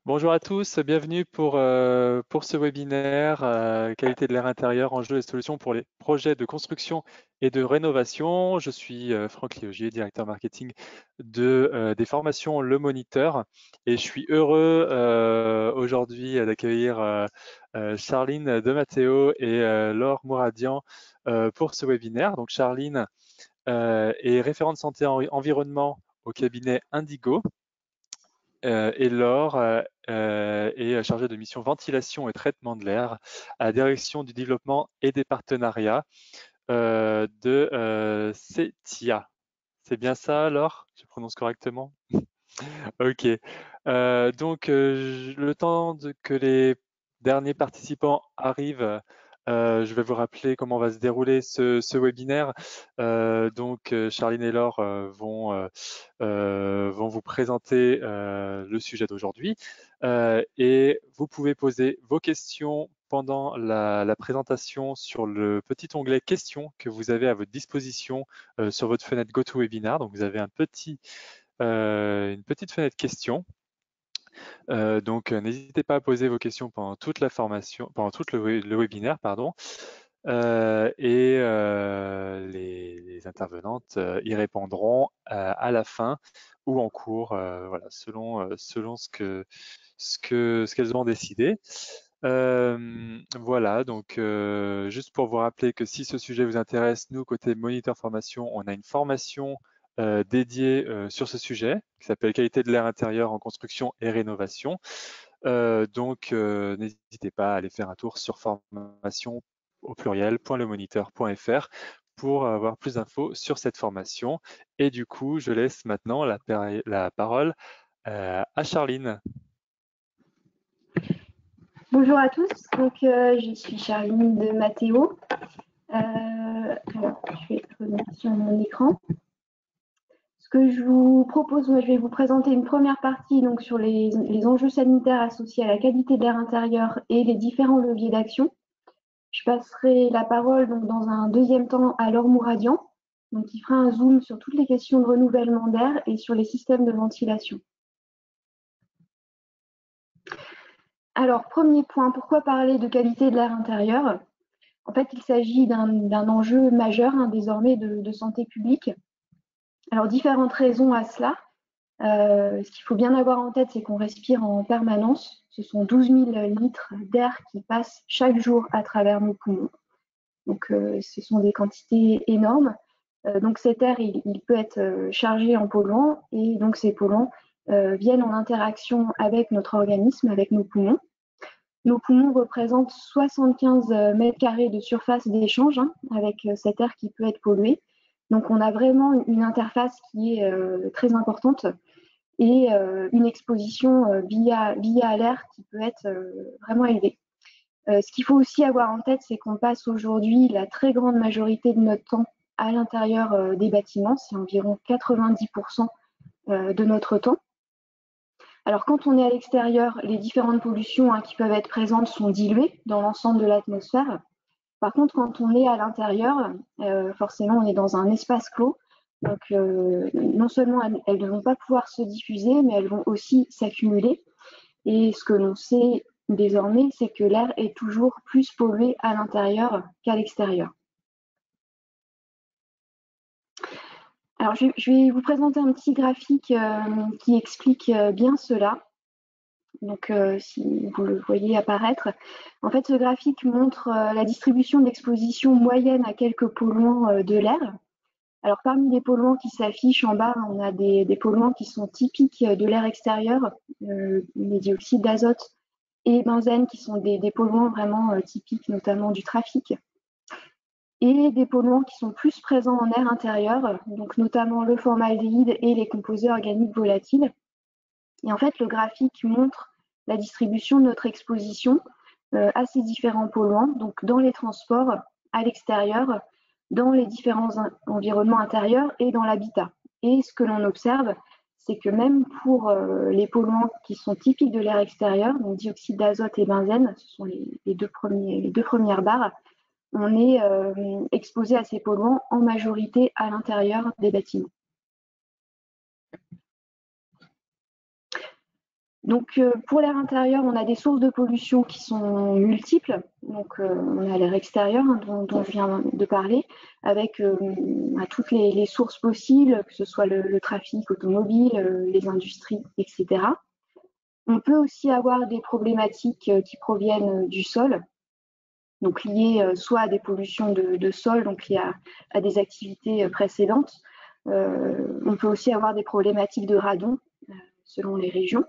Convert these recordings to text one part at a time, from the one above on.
Bonjour à tous, bienvenue pour ce webinaire qualité de l'air intérieur, enjeux et solutions pour les projets de construction et de rénovation. Je suis Franck Léogier, directeur marketing des formations Le Moniteur, et je suis heureux aujourd'hui d'accueillir Charline de Matteo et Laure Mouradian pour ce webinaire. Donc Charline est référente santé environnement au cabinet Indigo. Et Laure est chargée de mission ventilation et traitement de l'air à la direction du développement et des partenariats de CETIA. C'est bien ça, Laure? Je prononce correctement? Ok. Le temps que les derniers participants arrivent, je vais vous rappeler comment va se dérouler ce webinaire. Charline et Laure vont vous présenter le sujet d'aujourd'hui. Et vous pouvez poser vos questions pendant la présentation sur le petit onglet questions que vous avez à votre disposition sur votre fenêtre GoToWebinar. Donc, vous avez une petite fenêtre questions. N'hésitez pas à poser vos questions pendant toute la formation, pendant tout le webinaire, pardon. Les intervenantes y répondront à la fin ou en cours, voilà, selon ce qu'elles ont décidé. Voilà, juste pour vous rappeler que si ce sujet vous intéresse, nous, côté Moniteur Formation, on a une formation dédiée sur ce sujet qui s'appelle Qualité de l'air intérieur en construction et rénovation. N'hésitez pas à aller faire un tour sur formation au pluriel.lemoniteur.fr pour avoir plus d'infos sur cette formation. Et du coup, je laisse maintenant la parole à Charline. Bonjour à tous, je suis Charline de Matteo. Je vais revenir sur mon écran. Ce que je vous propose, je vais vous présenter une première partie donc, sur les enjeux sanitaires associés à la qualité de l'air intérieur et les différents leviers d'action. Je passerai la parole donc, dans un deuxième temps à Laure Mouradian, qui fera un zoom sur toutes les questions de renouvellement d'air et sur les systèmes de ventilation. Alors, premier point, pourquoi parler de qualité de l'air intérieur? En fait, il s'agit d'un enjeu majeur désormais de santé publique. Alors, différentes raisons à cela. Ce qu'il faut bien avoir en tête, c'est qu'on respire en permanence. Ce sont 12 000 litres d'air qui passent chaque jour à travers nos poumons. Donc, ce sont des quantités énormes. Donc, cet air, il peut être chargé en polluants et donc ces polluants viennent en interaction avec notre organisme, avec nos poumons. Nos poumons représentent 75 mètres carrés de surface d'échange avec cet air qui peut être pollué. Donc, on a vraiment une interface qui est très importante et une exposition via l'air qui peut être vraiment élevée. Ce qu'il faut aussi avoir en tête, c'est qu'on passe aujourd'hui la très grande majorité de notre temps à l'intérieur des bâtiments. C'est environ 90% de notre temps. Alors, quand on est à l'extérieur, les différentes pollutions qui peuvent être présentes sont diluées dans l'ensemble de l'atmosphère. Par contre, quand on est à l'intérieur, forcément, on est dans un espace clos. Donc, non seulement elles ne vont pas pouvoir se diffuser, mais elles vont aussi s'accumuler. Et ce que l'on sait désormais, c'est que l'air est toujours plus pollué à l'intérieur qu'à l'extérieur. Alors, je vais vous présenter un petit graphique qui explique bien cela. Donc, si vous le voyez apparaître, en fait, ce graphique montre la distribution d'exposition moyenne à quelques polluants de l'air. Alors, parmi les polluants qui s'affichent en bas, on a des polluants qui sont typiques de l'air extérieur, les dioxydes d'azote et benzène, qui sont des polluants vraiment typiques, notamment du trafic. Et des polluants qui sont plus présents en air intérieur, donc notamment le formaldéhyde et les composés organiques volatiles. Et en fait, le graphique montre la distribution de notre exposition à ces différents polluants, donc dans les transports, à l'extérieur, dans les différents environnements intérieurs et dans l'habitat. Et ce que l'on observe, c'est que même pour les polluants qui sont typiques de l'air extérieur, donc dioxyde d'azote et benzène, ce sont les deux premières barres, on est exposé à ces polluants en majorité à l'intérieur des bâtiments. Donc, pour l'air intérieur, on a des sources de pollution qui sont multiples. Donc, on a l'air extérieur, hein, dont je viens de parler, avec toutes les sources possibles, que ce soit le trafic automobile, les industries, etc. On peut aussi avoir des problématiques qui proviennent du sol, donc liées soit à des pollutions de sol, donc liées à des activités précédentes. On peut aussi avoir des problématiques de radon selon les régions.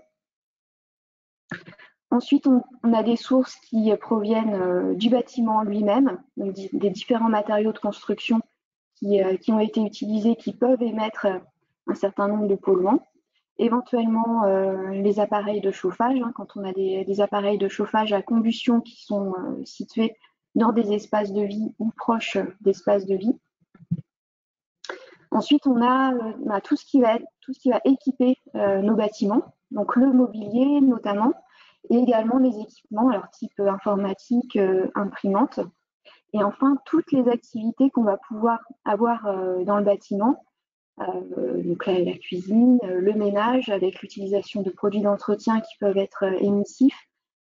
Ensuite, on a des sources qui proviennent du bâtiment lui-même, donc des différents matériaux de construction qui ont été utilisés, qui peuvent émettre un certain nombre de polluants. Éventuellement, les appareils de chauffage, hein, quand on a des appareils de chauffage à combustion qui sont situés dans des espaces de vie ou proches d'espaces de vie. Ensuite, on a tout ce qui va équiper nos bâtiments, donc le mobilier notamment, et également les équipements, alors type informatique, imprimante. Et enfin, toutes les activités qu'on va pouvoir avoir dans le bâtiment, donc la cuisine, le ménage, avec l'utilisation de produits d'entretien qui peuvent être émissifs.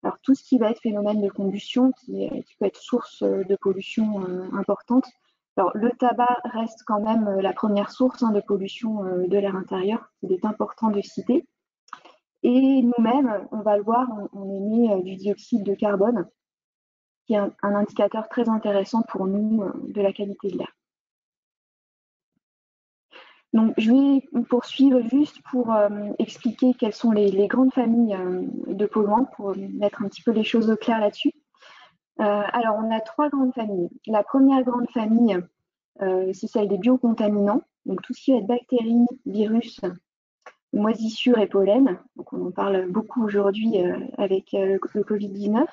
Alors tout ce qui va être phénomène de combustion, qui peut être source de pollution importante. Alors le tabac reste quand même la première source de pollution de l'air intérieur, qu'il est important de citer. Et nous-mêmes, on va le voir, on émet du dioxyde de carbone, qui est un indicateur très intéressant pour nous de la qualité de l'air. Donc, je vais poursuivre juste pour expliquer quelles sont les grandes familles de polluants, pour mettre un petit peu les choses au clair là-dessus. Alors, on a 3 grandes familles. La première grande famille, c'est celle des biocontaminants, donc tout ce qui va être bactéries, virus, moisissures et pollen. Donc, on en parle beaucoup aujourd'hui avec le Covid-19.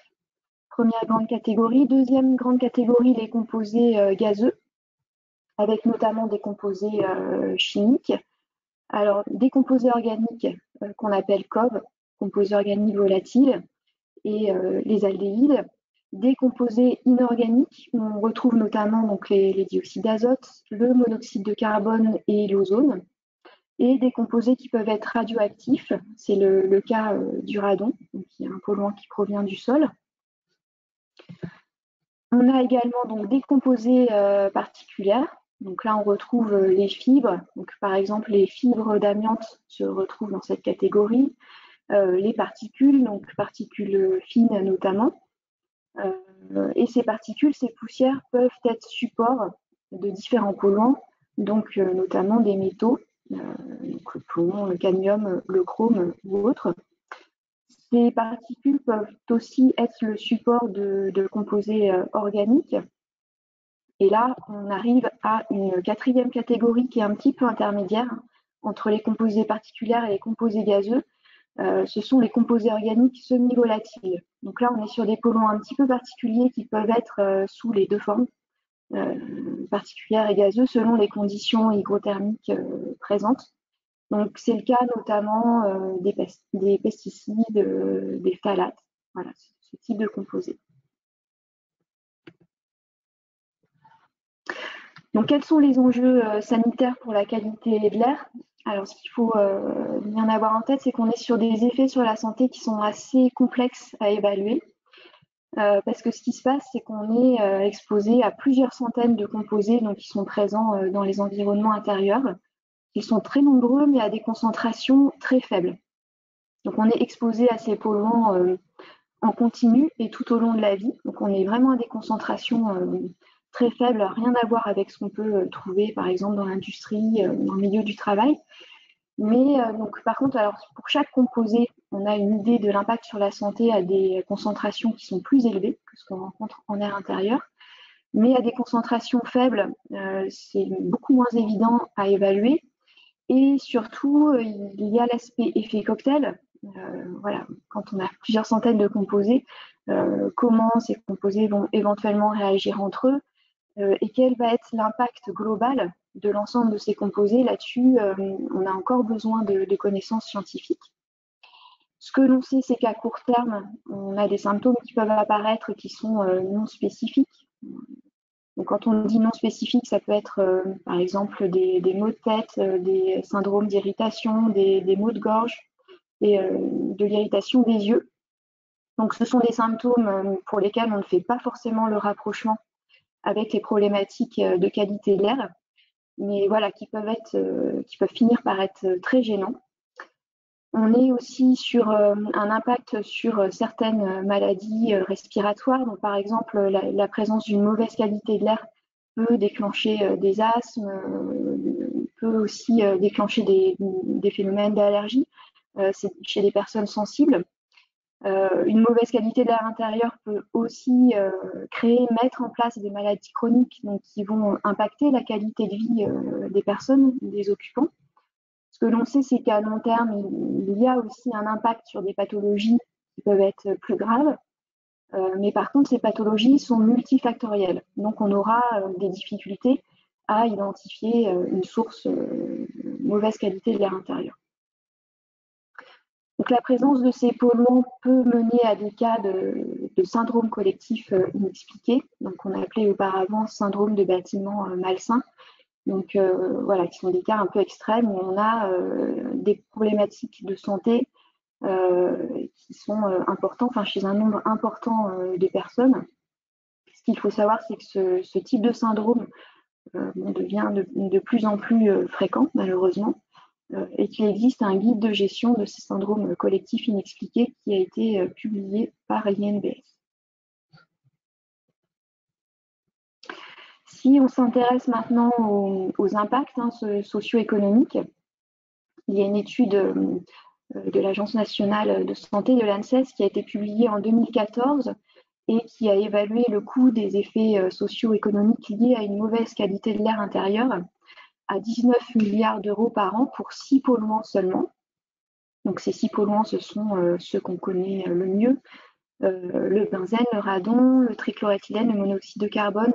Première grande catégorie. Deuxième grande catégorie, les composés gazeux, avec notamment des composés chimiques. Alors, des composés organiques qu'on appelle COV, composés organiques volatiles, et les aldéhydes. Des composés inorganiques, on retrouve notamment donc, les dioxydes d'azote, le monoxyde de carbone et l'ozone. Et des composés qui peuvent être radioactifs, c'est le cas du radon, donc, qui est un polluant qui provient du sol. On a également donc, des composés particulières. Donc là, on retrouve les fibres. Donc, par exemple, les fibres d'amiante se retrouvent dans cette catégorie. Les particules, donc particules fines notamment. Et ces particules, ces poussières peuvent être supports de différents polluants, donc notamment des métaux, donc le plomb, le cadmium, le chrome ou autres. Ces particules peuvent aussi être le support de composés organiques. Et là, on arrive à une quatrième catégorie qui est un petit peu intermédiaire entre les composés particuliers et les composés gazeux. Ce sont les composés organiques semi-volatiles. Donc là, on est sur des polluants un petit peu particuliers qui peuvent être sous les deux formes, particulières et gazeux, selon les conditions hygrothermiques présentes. Donc c'est le cas notamment des pesticides, des phtalates, voilà, ce type de composés. Donc quels sont les enjeux sanitaires pour la qualité de l'air? Alors, ce qu'il faut bien avoir en tête, c'est qu'on est sur des effets sur la santé qui sont assez complexes à évaluer. Parce que ce qui se passe, c'est qu'on est exposé à plusieurs centaines de composés donc, qui sont présents dans les environnements intérieurs. Ils sont très nombreux, mais à des concentrations très faibles. Donc, on est exposé à ces polluants en continu et tout au long de la vie. Donc, on est vraiment à des concentrations très faibles, rien à voir avec ce qu'on peut trouver, par exemple, dans l'industrie, dans le milieu du travail. Mais donc, par contre, alors, pour chaque composé, on a une idée de l'impact sur la santé à des concentrations qui sont plus élevées que ce qu'on rencontre en air intérieur. Mais à des concentrations faibles, c'est beaucoup moins évident à évaluer. Et surtout, il y a l'aspect effet cocktail. Voilà, quand on a plusieurs centaines de composés, comment ces composés vont éventuellement réagir entre eux et quel va être l'impact global de l'ensemble de ces composés. Là-dessus, on a encore besoin de connaissances scientifiques. Ce que l'on sait, c'est qu'à court terme, on a des symptômes qui peuvent apparaître qui sont non spécifiques. Donc, quand on dit non spécifique, ça peut être par exemple des maux de tête, des syndromes d'irritation, des maux de gorge, et de l'irritation des yeux. Donc ce sont des symptômes pour lesquels on ne fait pas forcément le rapprochement avec les problématiques de qualité de l'air, mais voilà, qui peuvent finir par être très gênants. On est aussi sur un impact sur certaines maladies respiratoires. Donc, par exemple, la présence d'une mauvaise qualité de l'air peut déclencher des asthmes, peut aussi déclencher des phénomènes d'allergie chez des personnes sensibles. Une mauvaise qualité de l'air intérieur peut aussi mettre en place des maladies chroniques donc, qui vont impacter la qualité de vie des personnes, des occupants. Ce que l'on sait, c'est qu'à long terme, il y a aussi un impact sur des pathologies qui peuvent être plus graves. Mais par contre, ces pathologies sont multifactorielles. Donc, on aura des difficultés à identifier une source mauvaise qualité de l'air intérieur. Donc, la présence de ces polluants peut mener à des cas de syndrome collectif inexpliqué, donc on a appelé auparavant syndrome de bâtiment malsain. Donc voilà, qui sont des cas un peu extrêmes où on a des problématiques de santé qui sont importantes, enfin chez un nombre important de personnes. Ce qu'il faut savoir, c'est que ce type de syndrome devient de plus en plus fréquent, malheureusement, et qu'il existe un guide de gestion de ces syndromes collectifs inexpliqués qui a été publié par l'INBS. Si on s'intéresse maintenant aux impacts socio-économiques, il y a une étude de l'Agence nationale de santé de l'ANSES qui a été publiée en 2014 et qui a évalué le coût des effets socio-économiques liés à une mauvaise qualité de l'air intérieur à 19 milliards d'euros par an pour 6 polluants seulement. Donc ces 6 polluants, ce sont ceux qu'on connaît le mieux, le benzène, le radon, le trichloroéthylène, le monoxyde de carbone,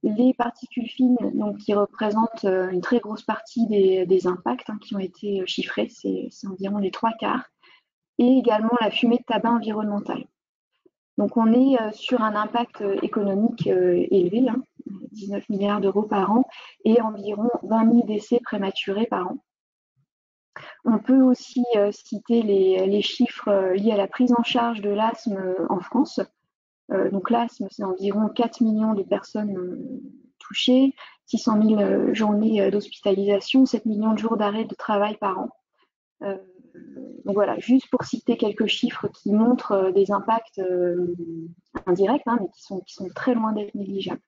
les particules fines, donc, qui représentent une très grosse partie des impacts qui ont été chiffrés, c'est environ les 3/4, et également la fumée de tabac environnementale. Donc on est sur un impact économique élevé, 19 milliards d'euros par an, et environ 20 000 décès prématurés par an. On peut aussi citer les chiffres liés à la prise en charge de l'asthme en France. Donc l'asthme, c'est environ 4 millions de personnes touchées, 600 000 journées d'hospitalisation, 7 millions de jours d'arrêt de travail par an. Donc voilà, juste pour citer quelques chiffres qui montrent des impacts indirects, mais qui sont très loin d'être négligeables.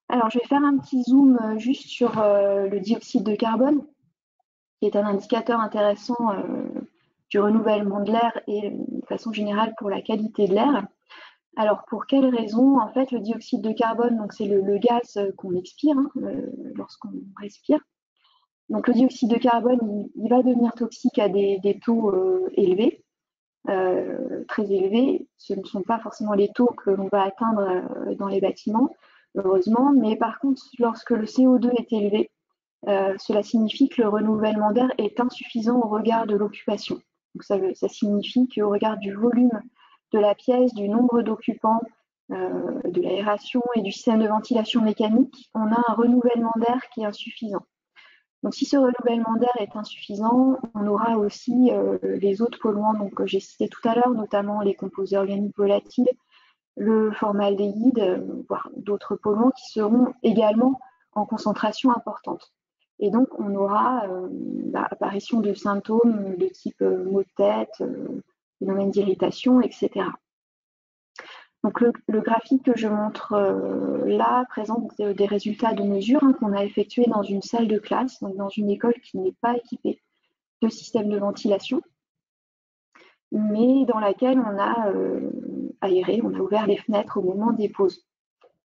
Alors je vais faire un petit zoom juste sur le dioxyde de carbone, qui est un indicateur intéressant du renouvellement de l'air et de façon générale pour la qualité de l'air. Alors pour quelles raisons? En fait, le dioxyde de carbone, donc c'est le gaz qu'on expire lorsqu'on respire. Donc le dioxyde de carbone, il va devenir toxique à des taux élevés, très élevés. Ce ne sont pas forcément les taux que l'on va atteindre dans les bâtiments, heureusement, mais par contre, lorsque le CO2 est élevé, cela signifie que le renouvellement d'air est insuffisant au regard de l'occupation. Donc ça signifie qu'au regard du volume de la pièce, du nombre d'occupants, de l'aération et du système de ventilation mécanique, on a un renouvellement d'air qui est insuffisant. Donc si ce renouvellement d'air est insuffisant, on aura aussi les autres polluants que j'ai cités tout à l'heure, notamment les composés organiques volatiles, le formaldéhyde, voire d'autres polluants qui seront également en concentration importante. Et donc, on aura l'apparition de symptômes de type maux de tête, phénomène d'irritation, etc. Donc, le graphique que je montre là présente des résultats de mesures qu'on a effectués dans une salle de classe, donc dans une école qui n'est pas équipée de système de ventilation, mais dans laquelle on a aéré, on a ouvert les fenêtres au moment des pauses.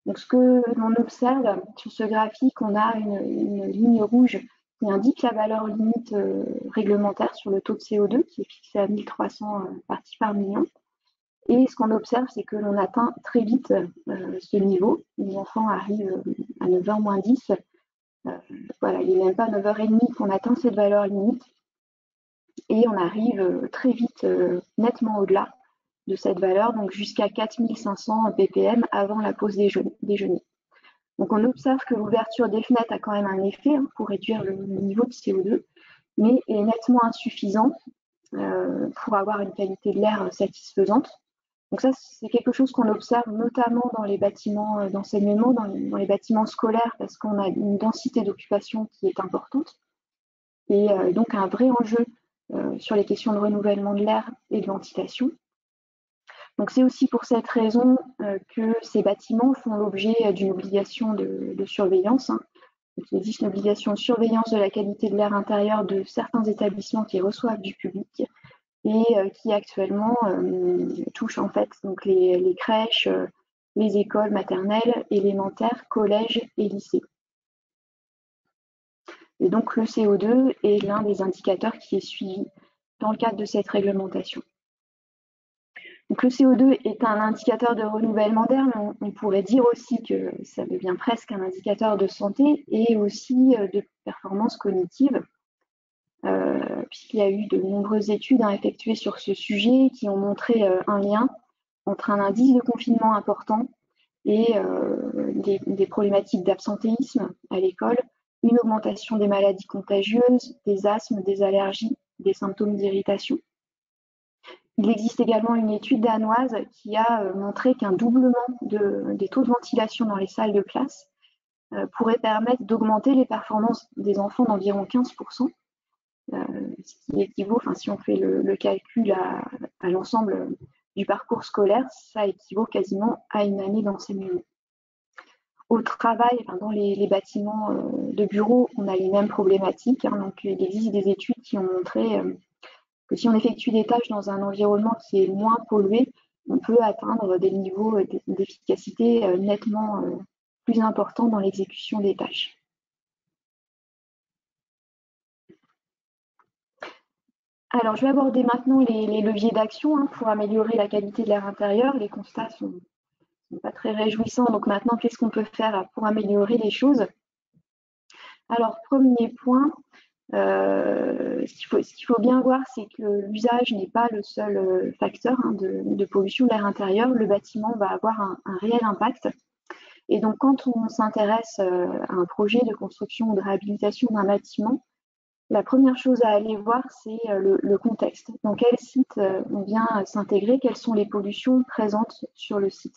Donc, ce que l'on observe sur ce graphique, on a une ligne rouge qui indique la valeur limite réglementaire sur le taux de CO2 qui est fixé à 1300 parties par million. Et ce qu'on observe, c'est que l'on atteint très vite ce niveau. Les enfants arrivent à 9h moins 10. Voilà, il n'est même pas 9h30 qu'on atteint cette valeur limite. Et on arrive très vite, nettement au-delà de cette valeur, donc jusqu'à 4500 ppm avant la pause déjeuner. Donc on observe que l'ouverture des fenêtres a quand même un effet pour réduire le niveau de CO2, mais est nettement insuffisant pour avoir une qualité de l'air satisfaisante. Donc ça, c'est quelque chose qu'on observe notamment dans les bâtiments d'enseignement, dans les bâtiments scolaires, parce qu'on a une densité d'occupation qui est importante, et donc un vrai enjeu sur les questions de renouvellement de l'air et de ventilation. Donc c'est aussi pour cette raison que ces bâtiments font l'objet d'une obligation de surveillance. Donc, il existe une obligation de surveillance de la qualité de l'air intérieur de certains établissements qui reçoivent du public et qui actuellement touchent en fait donc les crèches, les écoles maternelles, élémentaires, collèges et lycées. Et donc le CO2 est l'un des indicateurs qui est suivi dans le cadre de cette réglementation. Donc le CO2 est un indicateur de renouvellement d'air, mais on pourrait dire aussi que ça devient presque un indicateur de santé et aussi de performance cognitive, puisqu'il y a eu de nombreuses études effectuées sur ce sujet qui ont montré un lien entre un indice de confinement important et des problématiques d'absentéisme à l'école, une augmentation des maladies contagieuses, des asthmes, des allergies, des symptômes d'irritation. Il existe également une étude danoise qui a montré qu'un doublement des taux de ventilation dans les salles de classe pourrait permettre d'augmenter les performances des enfants d'environ 15%, ce qui équivaut, enfin, si on fait le calcul à l'ensemble du parcours scolaire, ça équivaut quasiment à une année d'enseignement. Au travail, dans les bâtiments de bureaux, on a les mêmes problématiques. Donc, il existe des études qui ont montré que si on effectue des tâches dans un environnement qui est moins pollué, on peut atteindre des niveaux d'efficacité nettement plus importants dans l'exécution des tâches. Alors, je vais aborder maintenant les leviers d'action pour améliorer la qualité de l'air intérieur. Les constats sont pas très réjouissants. Donc maintenant, qu'est-ce qu'on peut faire pour améliorer les choses? Alors, premier point, ce qu'il faut bien voir, c'est que l'usage n'est pas le seul facteur de pollution de l'air intérieur. Le bâtiment va avoir un réel impact. Et donc, quand on s'intéresse à un projet de construction ou de réhabilitation d'un bâtiment, la première chose à aller voir, c'est le contexte. Dans quel site on vient s'intégrer, quelles sont les pollutions présentes sur le site.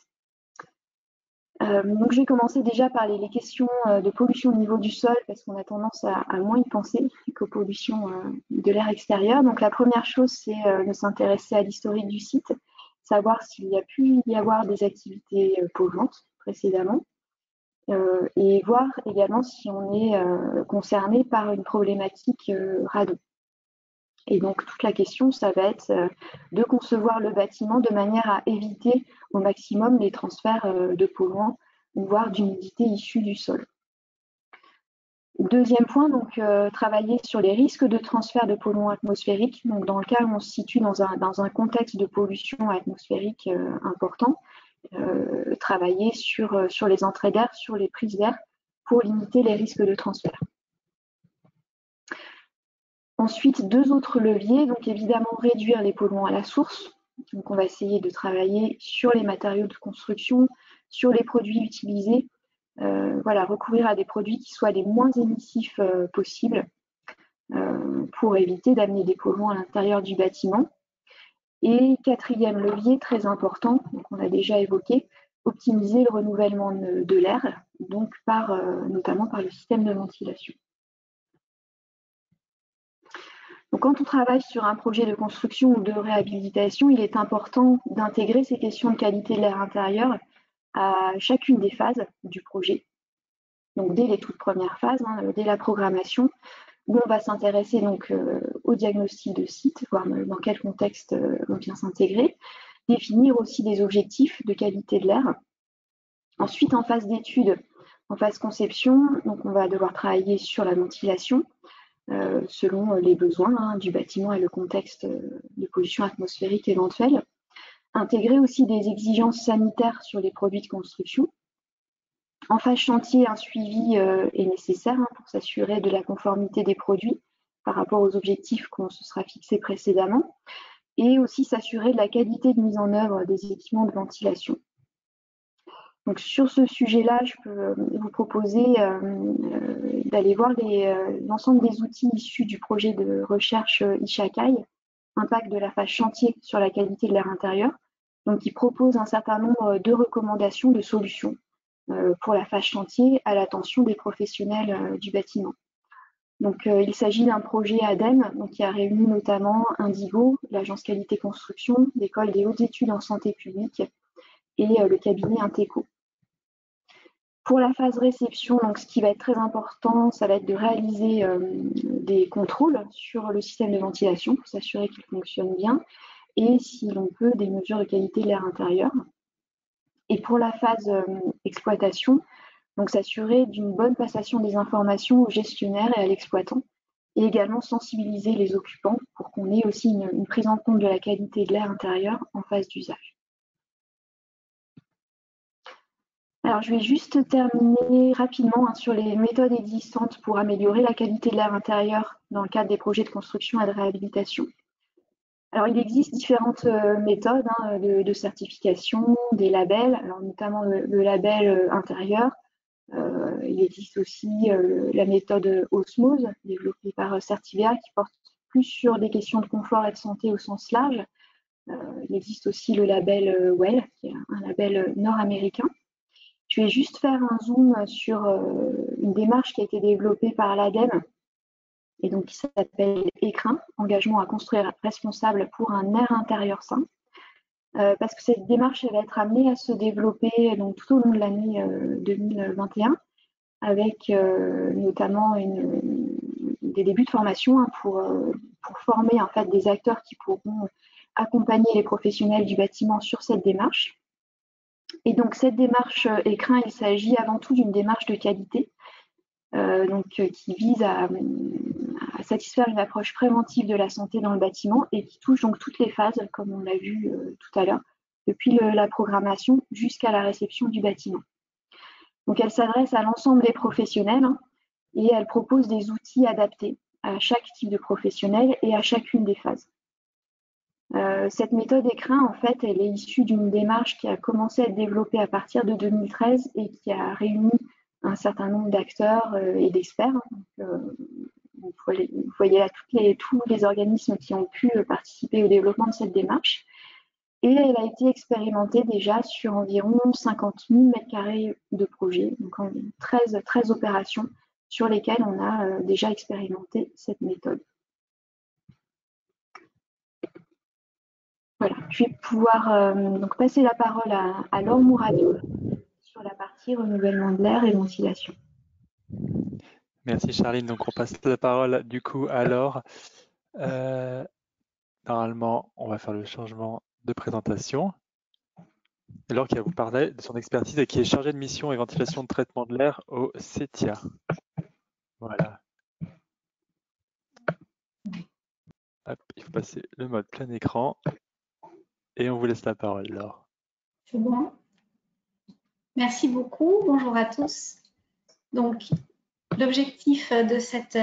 Donc je vais commencer déjà par les questions de pollution au niveau du sol, parce qu'on a tendance à moins y penser qu'aux pollutions de l'air extérieur. Donc la première chose, c'est de s'intéresser à l'historique du site, savoir s'il y a pu y avoir des activités polluantes précédemment. Et voir également si on est concerné par une problématique radon. Et donc toute la question, ça va être de concevoir le bâtiment de manière à éviter au maximum les transferts de polluants, voire d'humidité issue du sol. Deuxième point, donc travailler sur les risques de transfert de polluants atmosphériques. Donc dans le cas où on se situe dans un contexte de pollution atmosphérique important, travailler sur les entrées d'air, sur les prises d'air pour limiter les risques de transfert. Ensuite, deux autres leviers, donc évidemment réduire les polluants à la source. Donc on va essayer de travailler sur les matériaux de construction, sur les produits utilisés, recourir à des produits qui soient les moins émissifs possibles pour éviter d'amener des polluants à l'intérieur du bâtiment. Et quatrième levier, très important, donc on l'a déjà évoqué, optimiser le renouvellement de l'air, donc notamment par le système de ventilation. Donc, quand on travaille sur un projet de construction ou de réhabilitation, il est important d'intégrer ces questions de qualité de l'air intérieur à chacune des phases du projet. Donc dès les toutes premières phases, dès la programmation, où on va s'intéresser donc au diagnostic de site, voir dans quel contexte on vient s'intégrer, définir aussi des objectifs de qualité de l'air. Ensuite, en phase d'étude, en phase conception, donc on va devoir travailler sur la ventilation selon les besoins du bâtiment et le contexte de pollution atmosphérique éventuelle. Intégrer aussi des exigences sanitaires sur les produits de construction. En phase chantier, un suivi est nécessaire pour s'assurer de la conformité des produits par rapport aux objectifs qu'on se sera fixés précédemment, et aussi s'assurer de la qualité de mise en œuvre des équipements de ventilation. Donc sur ce sujet-là, je peux vous proposer d'aller voir l'ensemble des outils issus du projet de recherche Ishakai, impact de la phase chantier sur la qualité de l'air intérieur. Donc qui propose un certain nombre de recommandations, de solutions pour la phase chantier à l'attention des professionnels du bâtiment. Donc, il s'agit d'un projet ADEME qui a réuni notamment Indigo, l'agence qualité construction, l'école des hautes études en santé publique et le cabinet Inteco. Pour la phase réception, donc, ce qui va être très important, ça va être de réaliser des contrôles sur le système de ventilation pour s'assurer qu'il fonctionne bien et, si l'on peut, des mesures de qualité de l'air intérieur. Et pour la phase exploitation, donc s'assurer d'une bonne passation des informations aux gestionnaires et à l'exploitant, et également sensibiliser les occupants pour qu'on ait aussi une prise en compte de la qualité de l'air intérieur en phase d'usage. Alors, je vais juste terminer rapidement sur les méthodes existantes pour améliorer la qualité de l'air intérieur dans le cadre des projets de construction et de réhabilitation. Alors, il existe différentes méthodes de certification, des labels, alors notamment le label intérieur. Il existe aussi la méthode Osmose, développée par Certivia, qui porte plus sur des questions de confort et de santé au sens large. Il existe aussi le label WELL, qui est un label nord-américain. Je vais juste faire un zoom sur une démarche qui a été développée par l'ADEME, et donc qui s'appelle ECRIN, engagement à construire responsable pour un air intérieur sain. Parce que cette démarche elle va être amenée à se développer donc, tout au long de l'année 2021, avec notamment des débuts de formation pour former en fait des acteurs qui pourront accompagner les professionnels du bâtiment sur cette démarche. Et donc cette démarche ECRIN, il s'agit avant tout d'une démarche de qualité, qui vise à satisfaire une approche préventive de la santé dans le bâtiment et qui touche donc toutes les phases, comme on l'a vu tout à l'heure, depuis la programmation jusqu'à la réception du bâtiment. Donc elle s'adresse à l'ensemble des professionnels et elle propose des outils adaptés à chaque type de professionnel et à chacune des phases. Cette méthode ECRIN, en fait, elle est issue d'une démarche qui a commencé à être développée à partir de 2013 et qui a réuni un certain nombre d'acteurs et d'experts. Vous voyez là tous les organismes qui ont pu participer au développement de cette démarche. Et elle a été expérimentée déjà sur environ 50 000 m² de projets, donc en 13 opérations sur lesquelles on a déjà expérimenté cette méthode. Voilà, je vais pouvoir donc passer la parole à Laure Mouradio sur la partie renouvellement de l'air et ventilation. Merci Charline, donc on passe la parole du coup à Laure. Normalement, on va faire le changement de présentation. Laure qui va vous parler de son expertise et qui est chargée de mission et ventilation de traitement de l'air au CETIA. Voilà. Hop, il faut passer le mode plein écran et on vous laisse la parole, Laure. C'est bon. Merci beaucoup. Bonjour à tous. Donc, l'objectif de cette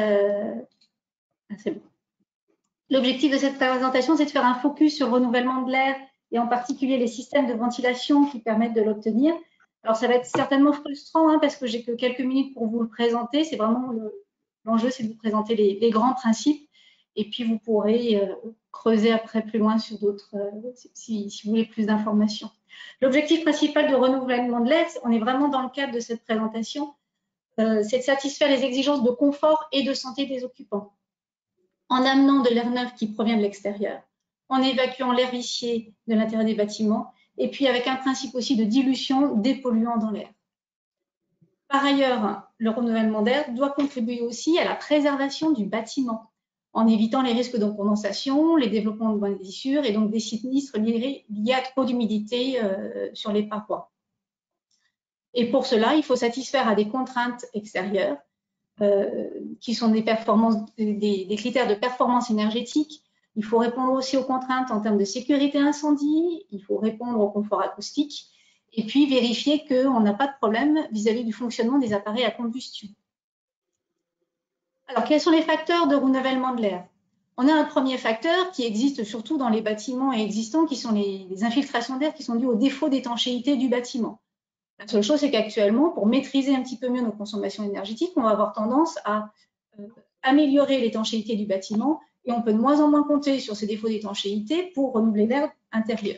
présentation, c'est de faire un focus sur le renouvellement de l'air et en particulier les systèmes de ventilation qui permettent de l'obtenir. Alors, ça va être certainement frustrant parce que j'ai que quelques minutes pour vous le présenter. C'est vraiment l'enjeu, c'est de vous présenter les grands principes et puis vous pourrez creuser après plus loin sur d'autres si vous voulez plus d'informations. L'objectif principal de renouvellement de l'air, on est vraiment dans le cadre de cette présentation, c'est de satisfaire les exigences de confort et de santé des occupants, en amenant de l'air neuf qui provient de l'extérieur, en évacuant l'air vicié de l'intérieur des bâtiments, et puis avec un principe aussi de dilution des polluants dans l'air. Par ailleurs, le renouvellement d'air doit contribuer aussi à la préservation du bâtiment, en évitant les risques de condensation, les développements de moisissures et donc des sinistres liés à trop d'humidité sur les parois. Et pour cela, il faut satisfaire à des contraintes extérieures qui sont des critères de performance énergétique. Il faut répondre aussi aux contraintes en termes de sécurité incendie, il faut répondre au confort acoustique et puis vérifier qu'on n'a pas de problème vis-à-vis du fonctionnement des appareils à combustion. Alors, quels sont les facteurs de renouvellement de l'air? On a un premier facteur qui existe surtout dans les bâtiments existants, qui sont les infiltrations d'air qui sont dues au défaut d'étanchéité du bâtiment. La seule chose, c'est qu'actuellement, pour maîtriser un petit peu mieux nos consommations énergétiques, on va avoir tendance à améliorer l'étanchéité du bâtiment et on peut de moins en moins compter sur ces défauts d'étanchéité pour renouveler l'air intérieur.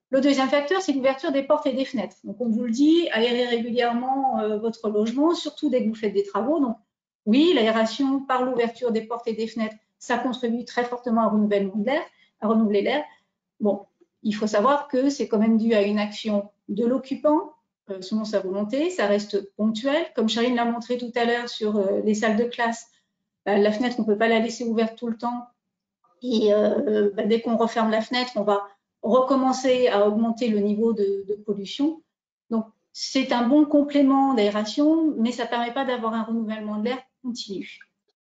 Le deuxième facteur, c'est l'ouverture des portes et des fenêtres. Donc, on vous le dit, aérez régulièrement votre logement, surtout dès que vous faites des travaux. Donc, oui, l'aération par l'ouverture des portes et des fenêtres, ça contribue très fortement au renouvellement de l'air, à renouveler l'air. Bon, il faut savoir que c'est quand même dû à une action de l'occupant, selon sa volonté, ça reste ponctuel. Comme Charline l'a montré tout à l'heure sur les salles de classe, la fenêtre, on ne peut pas la laisser ouverte tout le temps. Et dès qu'on referme la fenêtre, on va recommencer à augmenter le niveau de pollution. Donc, c'est un bon complément d'aération, mais ça ne permet pas d'avoir un renouvellement de l'air continu.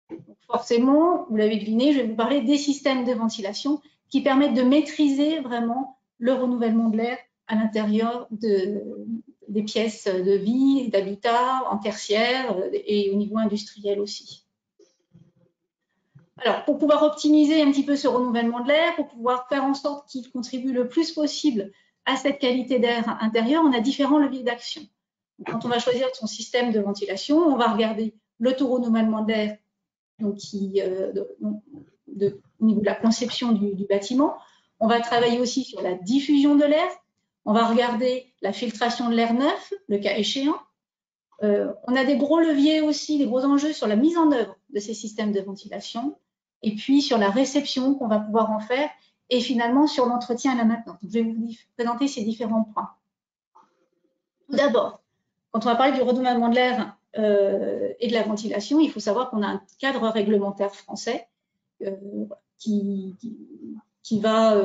Donc, forcément, vous l'avez deviné, je vais vous parler des systèmes de ventilation qui permettent de maîtriser vraiment le renouvellement de l'air à l'intérieur des pièces de vie, d'habitat, en tertiaire et au niveau industriel aussi. Alors, pour pouvoir optimiser un petit peu ce renouvellement de l'air, pour pouvoir faire en sorte qu'il contribue le plus possible à cette qualité d'air intérieur, on a différents leviers d'action. Quand on va choisir son système de ventilation, on va regarder le taux renouvellement d'air au niveau de la conception du bâtiment. On va travailler aussi sur la diffusion de l'air. On va regarder la filtration de l'air neuf, le cas échéant. On a des gros leviers aussi, des gros enjeux sur la mise en œuvre de ces systèmes de ventilation et puis sur la réception qu'on va pouvoir en faire et finalement sur l'entretien et la maintenance. Je vais vous présenter ces différents points. Tout d'abord, quand on va parler du renouvellement de l'air et de la ventilation, il faut savoir qu'on a un cadre réglementaire français qui va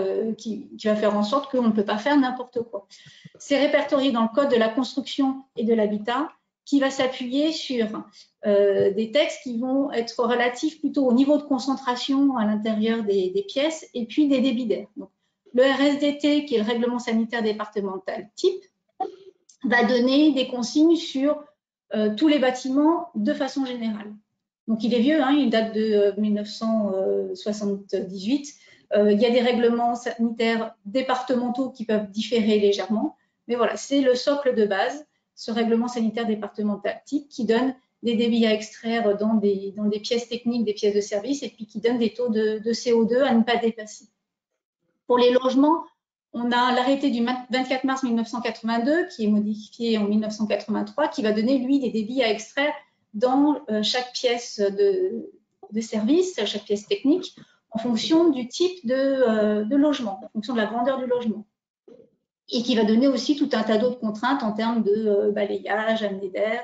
faire en sorte qu'on ne peut pas faire n'importe quoi. C'est répertorié dans le Code de la construction et de l'habitat qui va s'appuyer sur des textes qui vont être relatifs plutôt au niveau de concentration à l'intérieur des pièces et puis des débits d'air. Le RSDT, qui est le règlement sanitaire départemental type, va donner des consignes sur tous les bâtiments de façon générale. Donc il est vieux, hein, il date de 1978. Il y a des règlements sanitaires départementaux qui peuvent différer légèrement, mais voilà, c'est le socle de base, ce règlement sanitaire départemental type qui donne des débits à extraire dans des pièces techniques, des pièces de service, et puis qui donne des taux de CO2 à ne pas dépasser. Pour les logements, on a l'arrêté du 24 mars 1982 qui est modifié en 1983, qui va donner, lui, des débits à extraire dans chaque pièce de service, chaque pièce technique, en fonction du type de logement, en fonction de la grandeur du logement. Et qui va donner aussi tout un tas d'autres contraintes en termes de balayage, amener d'air.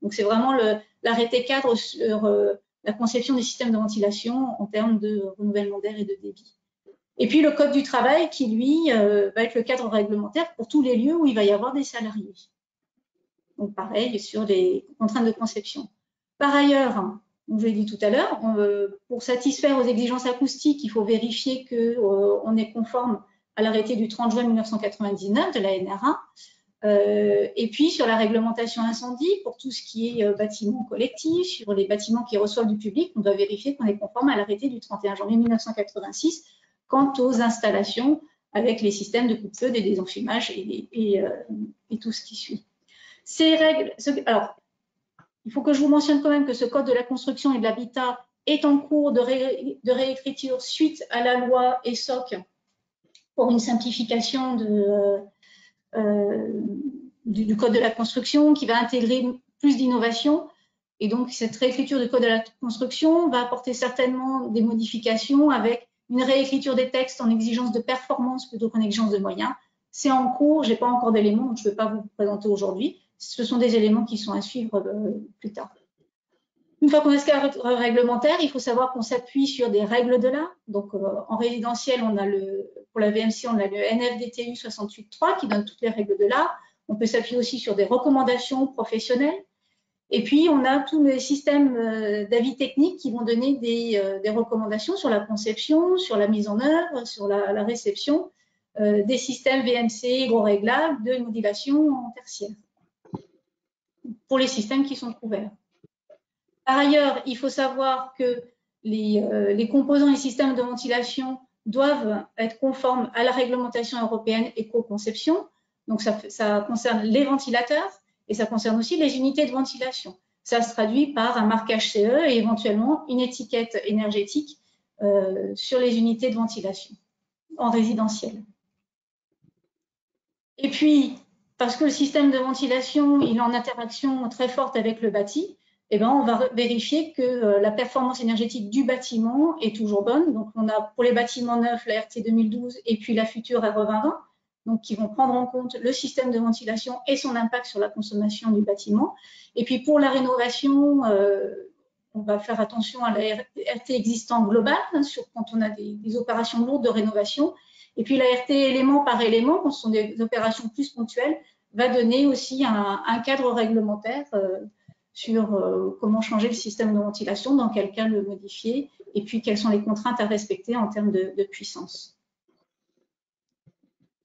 Donc, c'est vraiment l'arrêté cadre sur la conception des systèmes de ventilation en termes de renouvellement d'air et de débit. Et puis, le Code du travail qui, lui, va être le cadre réglementaire pour tous les lieux où il va y avoir des salariés. Donc, pareil, sur les contraintes de conception. Par ailleurs, comme je l'ai dit tout à l'heure, pour satisfaire aux exigences acoustiques, il faut vérifier qu'on est conforme à l'arrêté du 30 juin 1999 de la NRA. Et puis, sur la réglementation incendie, pour tout ce qui est bâtiments collectifs, sur les bâtiments qui reçoivent du public, on doit vérifier qu'on est conforme à l'arrêté du 31 janvier 1986 quant aux installations avec les systèmes de coupe-feu, des désenfumages et tout ce qui suit. Ces règles, alors, il faut que je vous mentionne quand même que ce code de la construction et de l'habitat est en cours de réécriture suite à la loi ESSOC pour une simplification du code de la construction qui va intégrer plus d'innovation. Et donc, cette réécriture du code de la construction va apporter certainement des modifications avec une réécriture des textes en exigence de performance plutôt qu'en exigence de moyens. C'est en cours, je n'ai pas encore d'éléments, donc je ne peux pas vous présenter aujourd'hui. Ce sont des éléments qui sont à suivre plus tard. Une fois qu'on a ce cadre réglementaire, il faut savoir qu'on s'appuie sur des règles de l'art. Donc, en résidentiel, on a pour la VMC, on a le NFDTU 68.3 qui donne toutes les règles de l'art. On peut s'appuyer aussi sur des recommandations professionnelles. Et puis, on a tous les systèmes d'avis techniques qui vont donner des recommandations sur la conception, sur la mise en œuvre, sur la réception des systèmes VMC gros réglables de modulation en tertiaire pour les systèmes qui sont couverts. Par ailleurs, il faut savoir que les composants et systèmes de ventilation doivent être conformes à la réglementation européenne éco-conception. Donc, ça concerne les ventilateurs et ça concerne aussi les unités de ventilation. Ça se traduit par un marquage CE et éventuellement une étiquette énergétique sur les unités de ventilation en résidentiel. Et puis, parce que le système de ventilation il est en interaction très forte avec le bâti, eh ben, on va vérifier que la performance énergétique du bâtiment est toujours bonne. Donc, on a pour les bâtiments neufs la RT 2012 et puis la future RE 2020, donc qui vont prendre en compte le système de ventilation et son impact sur la consommation du bâtiment. Et puis, pour la rénovation, on va faire attention à la RT existante globale, hein, quand on a des opérations lourdes de rénovation. Et puis, la RT élément par élément, quand ce sont des opérations plus ponctuelles, va donner aussi un cadre réglementaire sur comment changer le système de ventilation, dans quel cas le modifier, et puis quelles sont les contraintes à respecter en termes de puissance.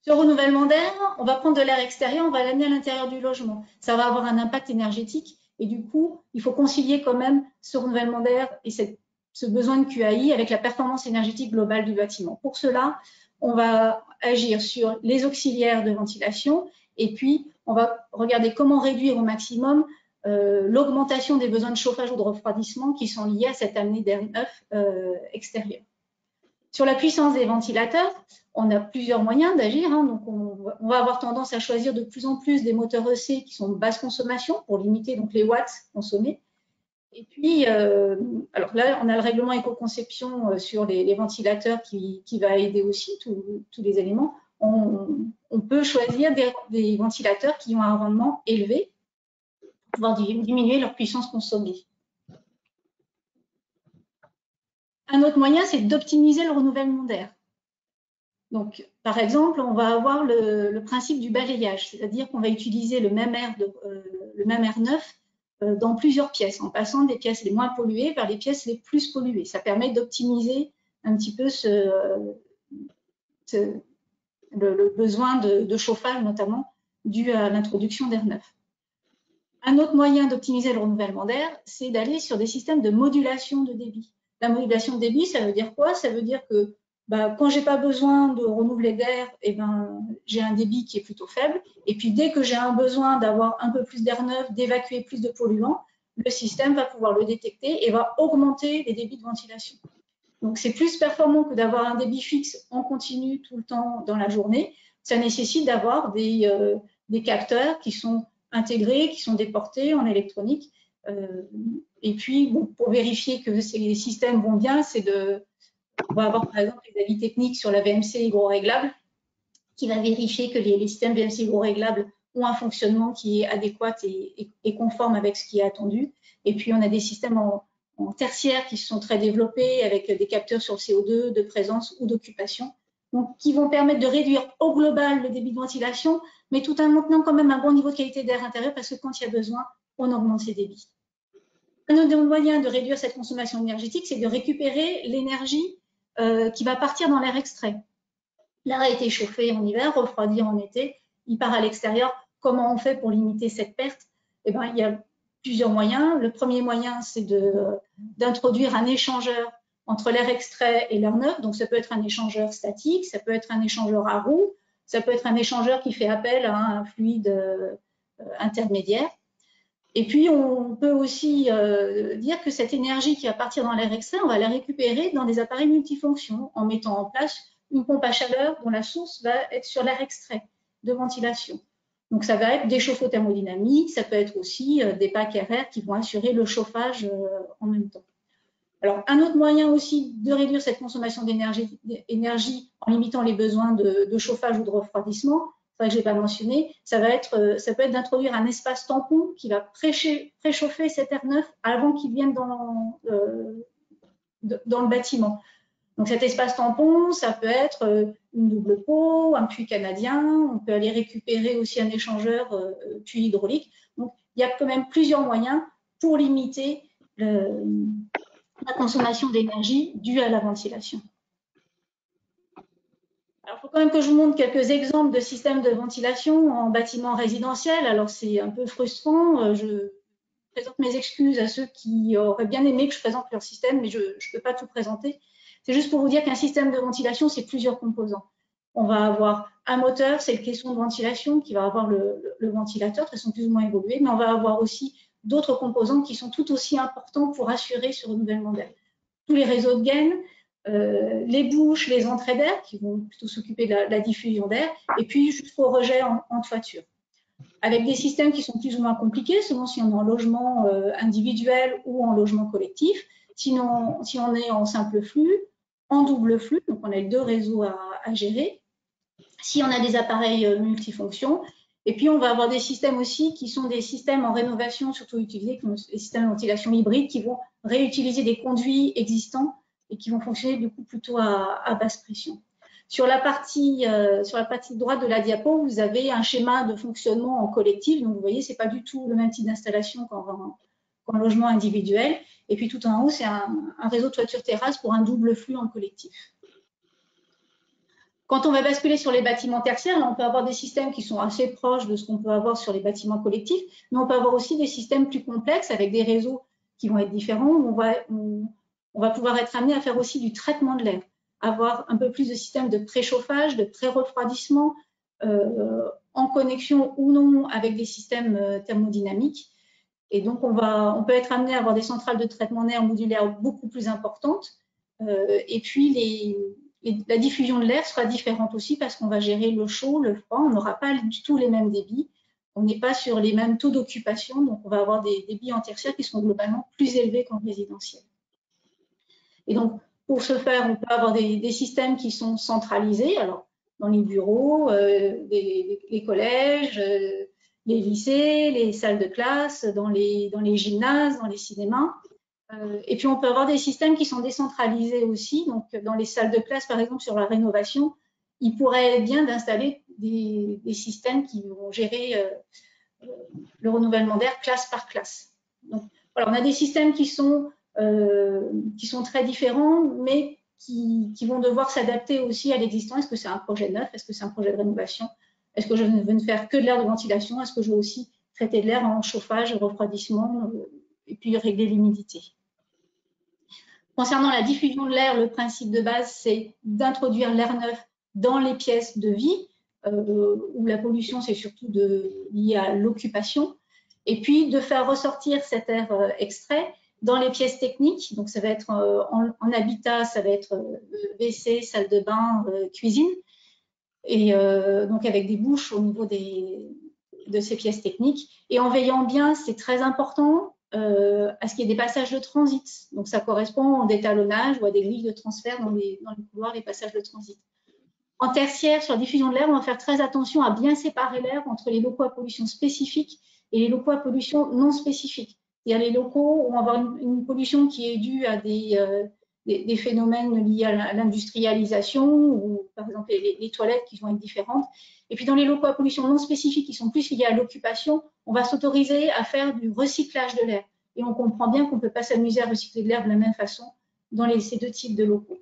Ce renouvellement d'air, on va prendre de l'air extérieur, on va l'amener à l'intérieur du logement. Ça va avoir un impact énergétique, et du coup, il faut concilier quand même ce renouvellement d'air et ce besoin de QAI avec la performance énergétique globale du bâtiment. Pour cela, on va agir sur les auxiliaires de ventilation, et puis on va regarder comment réduire au maximum l'augmentation des besoins de chauffage ou de refroidissement qui sont liés à cette amenée d'air neuf extérieur. Sur la puissance des ventilateurs, on a plusieurs moyens d'agir. Hein, donc on va avoir tendance à choisir de plus en plus des moteurs EC qui sont de basse consommation pour limiter donc, les watts consommés. Et puis, alors là, on a le règlement éco-conception sur les ventilateurs qui va aider aussi tous les éléments. On peut choisir des ventilateurs qui ont un rendement élevé pour pouvoir diminuer leur puissance consommée. Un autre moyen, c'est d'optimiser le renouvellement d'air. Donc, par exemple, on va avoir le principe du balayage, c'est-à-dire qu'on va utiliser le même air neuf dans plusieurs pièces, en passant des pièces les moins polluées vers les pièces les plus polluées. Ça permet d'optimiser un petit peu le besoin de chauffage, notamment dû à l'introduction d'air neuf. Un autre moyen d'optimiser le renouvellement d'air, c'est d'aller sur des systèmes de modulation de débit. La modulation de débit, ça veut dire quoi? Ça veut dire que quand je n'ai pas besoin de renouveler d'air, j'ai un débit qui est plutôt faible. Et puis, dès que j'ai un besoin d'avoir un peu plus d'air neuf, d'évacuer plus de polluants, le système va pouvoir le détecter et va augmenter les débits de ventilation. Donc, c'est plus performant que d'avoir un débit fixe en continu tout le temps dans la journée. Ça nécessite d'avoir des capteurs qui sont intégrés, qui sont déportés en électronique. Et puis, pour vérifier que ces systèmes vont bien, on va avoir par exemple les avis techniques sur la VMC hydro-réglable qui va vérifier que les systèmes VMC hydro-réglables ont un fonctionnement qui est adéquat et conforme avec ce qui est attendu. Et puis, on a des systèmes en tertiaire qui sont très développés avec des capteurs sur le CO2, de présence ou d'occupation, donc qui vont permettre de réduire au global le débit de ventilation, mais tout en maintenant quand même un bon niveau de qualité d'air intérieur parce que quand il y a besoin, on augmente ces débits. Un autre moyen de réduire cette consommation énergétique, c'est de récupérer l'énergie qui va partir dans l'air extrait. L'air a été chauffé en hiver, refroidi en été, il part à l'extérieur. Comment on fait pour limiter cette perte? Il y a plusieurs moyens. Le premier moyen, c'est d'introduire un échangeur entre l'air extrait et l'air neuf. Donc, ça peut être un échangeur statique, ça peut être un échangeur à roue, ça peut être un échangeur qui fait appel à un fluide intermédiaire. Et puis, on peut aussi dire que cette énergie qui va partir dans l'air extrait, on va la récupérer dans des appareils multifonctions en mettant en place une pompe à chaleur dont la source va être sur l'air extrait de ventilation. Donc, ça va être des chauffe-eau thermodynamiques, ça peut être aussi des packs RR qui vont assurer le chauffage en même temps. Alors, un autre moyen aussi de réduire cette consommation d'énergie en limitant les besoins de chauffage ou de refroidissement, c'est vrai que je n'ai pas mentionné, ça peut être d'introduire un espace tampon qui va préchauffer cet air neuf avant qu'il vienne dans le bâtiment. Donc cet espace tampon, ça peut être une double pot, un puits canadien, on peut aller récupérer aussi un échangeur puits hydraulique. Donc il y a quand même plusieurs moyens pour limiter la consommation d'énergie due à la ventilation. Alors, il faut quand même que je vous montre quelques exemples de systèmes de ventilation en bâtiment résidentiel. Alors, c'est un peu frustrant. Je présente mes excuses à ceux qui auraient bien aimé que je présente leur système, mais je ne peux pas tout présenter. C'est juste pour vous dire qu'un système de ventilation, c'est plusieurs composants. On va avoir un moteur, c'est le caisson de ventilation qui va avoir le ventilateur, de façon plus ou moins évoluée, mais on va avoir aussi d'autres composants qui sont tout aussi importants pour assurer ce renouvellement d'air. Tous les réseaux de gaines, les bouches, les entrées d'air qui vont plutôt s'occuper de la diffusion d'air, et puis jusqu'au rejet en toiture. Avec des systèmes qui sont plus ou moins compliqués, selon si on est en logement individuel ou en logement collectif. Sinon, si on est en simple flux, en double flux, donc on a les deux réseaux à gérer. Si on a des appareils multifonctions, et puis on va avoir des systèmes aussi qui sont des systèmes en rénovation, surtout utilisés, comme les systèmes de ventilation hybride, qui vont réutiliser des conduits existants et qui vont fonctionner du coup plutôt à basse pression. Sur la partie droite de la diapo, vous avez un schéma de fonctionnement en collectif. Donc, vous voyez, ce n'est pas du tout le même type d'installation qu'en logement individuel. Et puis, tout en haut, c'est un réseau toiture-terrasse pour un double flux en collectif. Quand on va basculer sur les bâtiments tertiaires, là, on peut avoir des systèmes qui sont assez proches de ce qu'on peut avoir sur les bâtiments collectifs, mais on peut avoir aussi des systèmes plus complexes avec des réseaux qui vont être différents. On va pouvoir être amené à faire aussi du traitement de l'air, avoir un peu plus de systèmes de préchauffage, de pré-refroidissement, en connexion ou non avec des systèmes thermodynamiques. Et donc, on peut être amené à avoir des centrales de traitement d'air modulaires beaucoup plus importantes. Et puis, la diffusion de l'air sera différente aussi parce qu'on va gérer le chaud, le froid. On n'aura pas du tout les mêmes débits. On n'est pas sur les mêmes taux d'occupation. Donc, on va avoir des débits en tertiaire qui sont globalement plus élevés qu'en résidentiel. Et donc, pour ce faire, on peut avoir des systèmes qui sont centralisés, alors dans les bureaux, les collèges, les lycées, les salles de classe, dans les gymnases, dans les cinémas. Et puis, on peut avoir des systèmes qui sont décentralisés aussi. Donc, dans les salles de classe, par exemple, sur la rénovation, il pourrait être bien d'installer des systèmes qui vont gérer le renouvellement d'air classe par classe. Donc, voilà, on a des systèmes qui sont très différents, mais qui vont devoir s'adapter aussi à l'existant. Est-ce que c'est un projet neuf? Est-ce que c'est un projet de rénovation? Est-ce que je ne veux faire que de l'air de ventilation? Est-ce que je veux aussi traiter de l'air en chauffage, refroidissement, et puis régler l'humidité? Concernant la diffusion de l'air, le principe de base, c'est d'introduire l'air neuf dans les pièces de vie, où la pollution, c'est surtout lié à l'occupation, et puis de faire ressortir cet air extrait dans les pièces techniques. Donc, ça va être en habitat, ça va être WC, salle de bain, cuisine, et donc avec des bouches au niveau de ces pièces techniques, et en veillant bien, c'est très important, à ce qu'il y ait des passages de transit. Donc, ça correspond au détalonnage ou à des grilles de transfert dans les couloirs, les passages de transit. En tertiaire, sur la diffusion de l'air, on va faire très attention à bien séparer l'air entre les locaux à pollution spécifique et les locaux à pollution non spécifique. C'est-à-dire les locaux où on va avoir une pollution qui est due à des phénomènes liés à l'industrialisation ou, par exemple, les toilettes qui vont être différentes. Et puis, dans les locaux à pollution non spécifique qui sont plus liés à l'occupation, on va s'autoriser à faire du recyclage de l'air. Et on comprend bien qu'on ne peut pas s'amuser à recycler de l'air de la même façon dans ces deux types de locaux.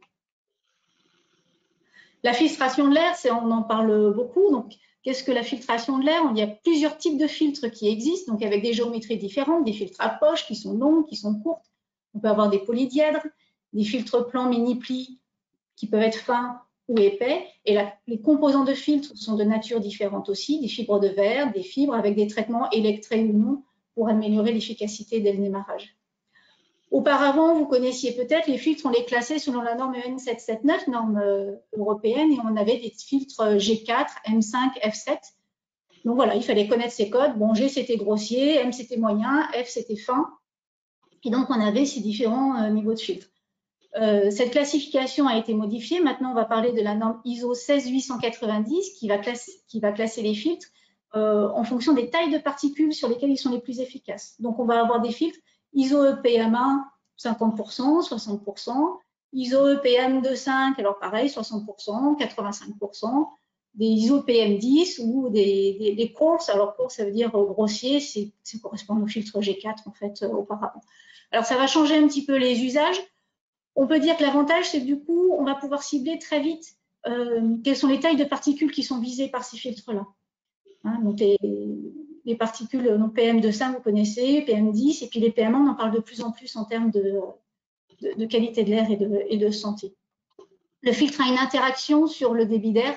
La filtration de l'air, on en parle beaucoup. Donc, qu'est-ce que la filtration de l'air? Il y a plusieurs types de filtres qui existent, donc avec des géométries différentes, des filtres à poche qui sont longs, qui sont courtes. On peut avoir des polydièdres, des filtres plans mini-plis qui peuvent être fins ou épais. Et les composants de filtres sont de nature différente aussi, des fibres de verre, des fibres avec des traitements électrés ou non pour améliorer l'efficacité dès le démarrage. Auparavant, vous connaissiez peut-être, les filtres, on les classait selon la norme EN 779, norme européenne, et on avait des filtres G4, M5, F7. Donc voilà, il fallait connaître ces codes. Bon, G, c'était grossier, M, c'était moyen, F, c'était fin. Et donc, on avait ces différents niveaux de filtres. Cette classification a été modifiée. Maintenant, on va parler de la norme ISO 16890 qui va classer les filtres en fonction des tailles de particules sur lesquelles ils sont les plus efficaces. Donc, on va avoir des filtres ISO EPM1, 50%, 60%, ISO EPM25, alors pareil, 60%, 85%, des ISO PM10 ou des courses. Alors, course, ça veut dire grossier, ça correspond au filtre G4, en fait, auparavant. Alors, ça va changer un petit peu les usages. On peut dire que l'avantage, c'est que du coup, on va pouvoir cibler très vite quelles sont les tailles de particules qui sont visées par ces filtres-là. Hein, donc, les particules donc PM2,5, vous connaissez, PM10, et puis les PM1, on en parle de plus en plus en termes de qualité de l'air et de santé. Le filtre a une interaction sur le débit d'air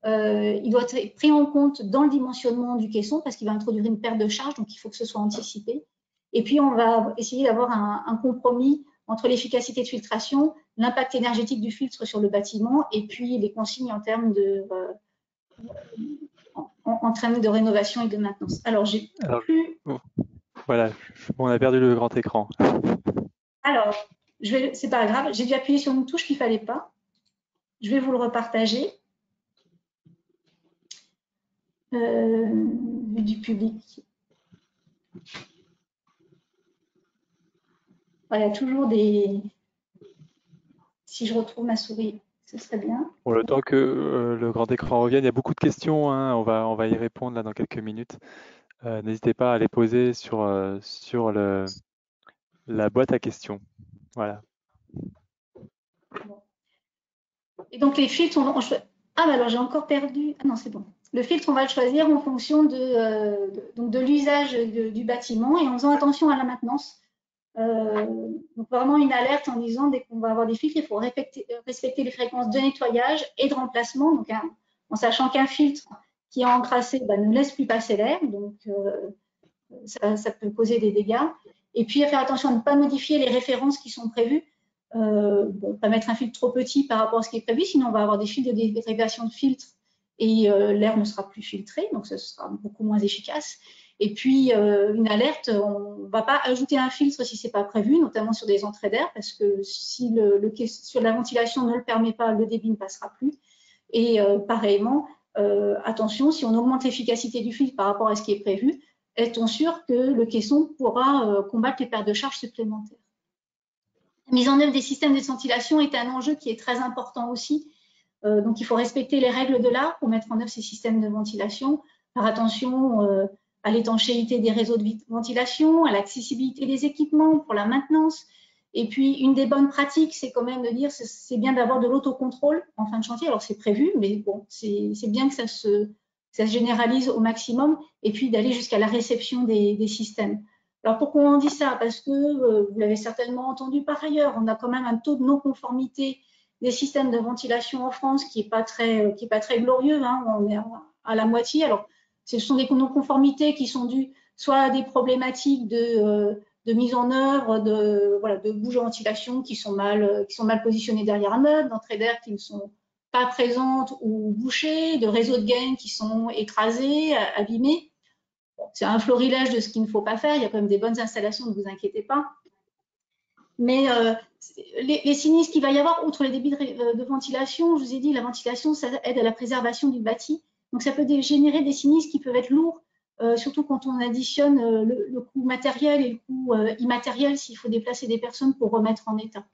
il doit être pris en compte dans le dimensionnement du caisson parce qu'il va introduire une perte de charge, donc il faut que ce soit anticipé. Et puis, on va essayer d'avoir un compromis entre l'efficacité de filtration, l'impact énergétique du filtre sur le bâtiment et puis les consignes en termes de rénovation et de maintenance. Alors, j'ai plus... Bon, voilà, on a perdu le grand écran. Alors, c'est pas grave, j'ai dû appuyer sur une touche qu'il ne fallait pas. Je vais vous le repartager. Du public. Il y a toujours des... Si je retrouve ma souris, ce serait bien. Pour le temps que le grand écran revienne, il y a beaucoup de questions, hein, on va y répondre là dans quelques minutes. N'hésitez pas à les poser sur la boîte à questions. Voilà. Et donc les filtres, ah bah alors j'ai encore perdu. Ah non, c'est bon. Le filtre, on va le choisir en fonction de l'usage du bâtiment et en faisant attention à la maintenance. Donc vraiment une alerte en disant dès qu'on va avoir des filtres, il faut respecter les fréquences de nettoyage et de remplacement. Donc en sachant qu'un filtre qui est encrassé ne laisse plus passer l'air, donc ça peut causer des dégâts. Et puis à faire attention à ne pas modifier les références qui sont prévues. Pas mettre un filtre trop petit par rapport à ce qui est prévu, sinon on va avoir des fils de dérivation de filtres et l'air ne sera plus filtré, donc ce sera beaucoup moins efficace. Et puis une alerte, on ne va pas ajouter un filtre si ce n'est pas prévu, notamment sur des entrées d'air, parce que si sur la ventilation ne le permet pas, le débit ne passera plus. Et pareillement, attention, si on augmente l'efficacité du filtre par rapport à ce qui est prévu, est-on sûr que le caisson pourra combattre les pertes de charge supplémentaires? La mise en œuvre des systèmes de ventilation est un enjeu qui est très important aussi. Donc, il faut respecter les règles de l'art pour mettre en œuvre ces systèmes de ventilation, faire attention à l'étanchéité des réseaux de ventilation, à l'accessibilité des équipements pour la maintenance. Et puis, une des bonnes pratiques, c'est quand même de dire c'est bien d'avoir de l'autocontrôle en fin de chantier. Alors, c'est prévu, mais bon, c'est bien que ça se généralise au maximum et puis d'aller jusqu'à la réception des systèmes. Alors pourquoi on dit ça? Parce que, vous l'avez certainement entendu par ailleurs, on a quand même un taux de non-conformité des systèmes de ventilation en France qui n'est pas très glorieux, hein, on est à la moitié. Alors ce sont des non-conformités qui sont dues soit à des problématiques de mise en œuvre, de bouches de ventilation qui sont mal positionnées derrière un meuble, d'entrées d'air qui ne sont pas présentes ou bouchées, de réseaux de gain qui sont écrasés, abîmés. C'est un florilège de ce qu'il ne faut pas faire. Il y a quand même des bonnes installations, ne vous inquiétez pas. Mais les sinistres qu'il va y avoir, outre les débits de ventilation, je vous ai dit, la ventilation, ça aide à la préservation du bâti. Donc, ça peut générer des sinistres qui peuvent être lourds, surtout quand on additionne le coût matériel et le coût immatériel s'il faut déplacer des personnes pour remettre en état.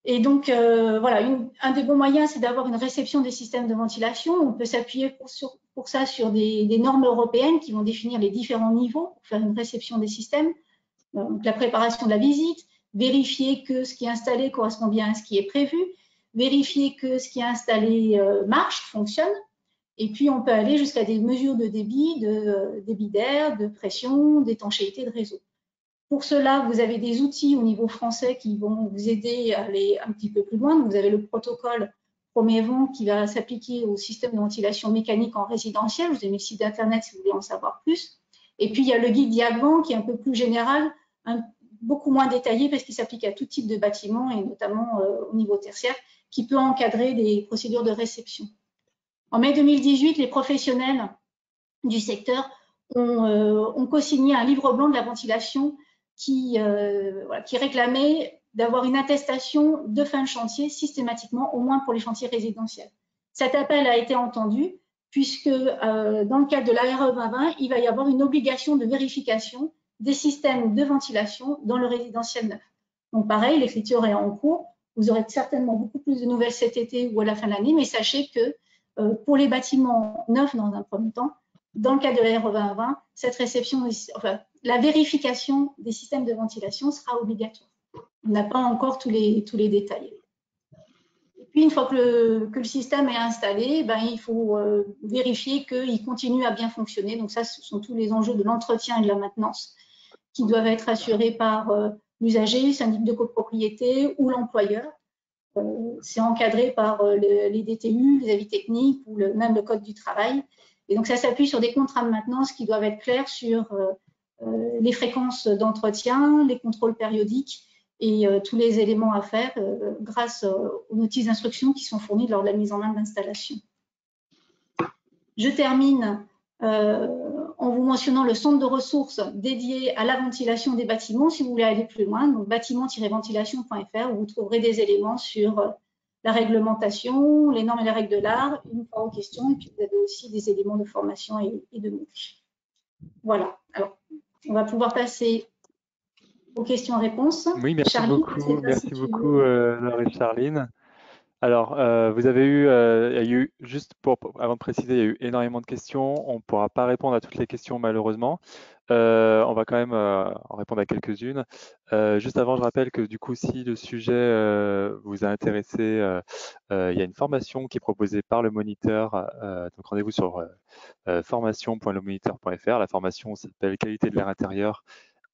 Et donc, voilà, un des bons moyens, c'est d'avoir une réception des systèmes de ventilation. On peut s'appuyer pour ça sur des normes européennes qui vont définir les différents niveaux pour faire une réception des systèmes. Donc, la préparation de la visite, vérifier que ce qui est installé correspond bien à ce qui est prévu, vérifier que ce qui est installé marche, fonctionne. Et puis, on peut aller jusqu'à des mesures de débit d'air, de pression, d'étanchéité de réseau. Pour cela, vous avez des outils au niveau français qui vont vous aider à aller un petit peu plus loin. Donc, vous avez le protocole Premier Vent qui va s'appliquer au système de ventilation mécanique en résidentiel. Je vous ai mis le site internet si vous voulez en savoir plus. Et puis, il y a le guide Diagvent qui est un peu plus général, beaucoup moins détaillé parce qu'il s'applique à tout type de bâtiment et notamment au niveau tertiaire, qui peut encadrer des procédures de réception. En mai 2018, les professionnels du secteur ont co-signé un livre blanc de la ventilation qui réclamait d'avoir une attestation de fin de chantier systématiquement, au moins pour les chantiers résidentiels. Cet appel a été entendu puisque dans le cadre de l'ARE 2020, il va y avoir une obligation de vérification des systèmes de ventilation dans le résidentiel neuf. Donc pareil, l'écriture est en cours. Vous aurez certainement beaucoup plus de nouvelles cet été ou à la fin de l'année, mais sachez que pour les bâtiments neufs dans un premier temps, dans le cadre de l'ARE 2020, cette réception, la vérification des systèmes de ventilation sera obligatoire. On n'a pas encore tous les détails. Et puis, une fois que le système est installé, il faut vérifier qu'il continue à bien fonctionner. Donc ça, ce sont tous les enjeux de l'entretien et de la maintenance qui doivent être assurés par l'usager, le syndic de copropriété ou l'employeur. c'est encadré par les DTU, les avis techniques ou même le code du travail. Et donc, ça s'appuie sur des contrats de maintenance qui doivent être clairs sur les fréquences d'entretien, les contrôles périodiques et tous les éléments à faire grâce aux notices d'instruction qui sont fournies lors de la mise en œuvre d'installation. Je termine en vous mentionnant le centre de ressources dédié à la ventilation des bâtiments si vous voulez aller plus loin, donc bâtiment-ventilation.fr, où vous trouverez des éléments sur la réglementation, les normes et les règles de l'art, une fois aux questions, et puis vous avez aussi des éléments de formation et de MOOC. Voilà, alors on va pouvoir passer aux questions-réponses. Oui, merci Charline, beaucoup Laure et Charline. Alors, vous avez eu, il y a eu, juste avant de préciser, il y a eu énormément de questions. On ne pourra pas répondre à toutes les questions malheureusement. On va quand même en répondre à quelques-unes. Juste avant, je rappelle que du coup, si le sujet vous a intéressé, il y a une formation qui est proposée par le moniteur. Donc, rendez-vous sur formation.lemoniteur.fr. La formation s'appelle Qualité de l'air intérieur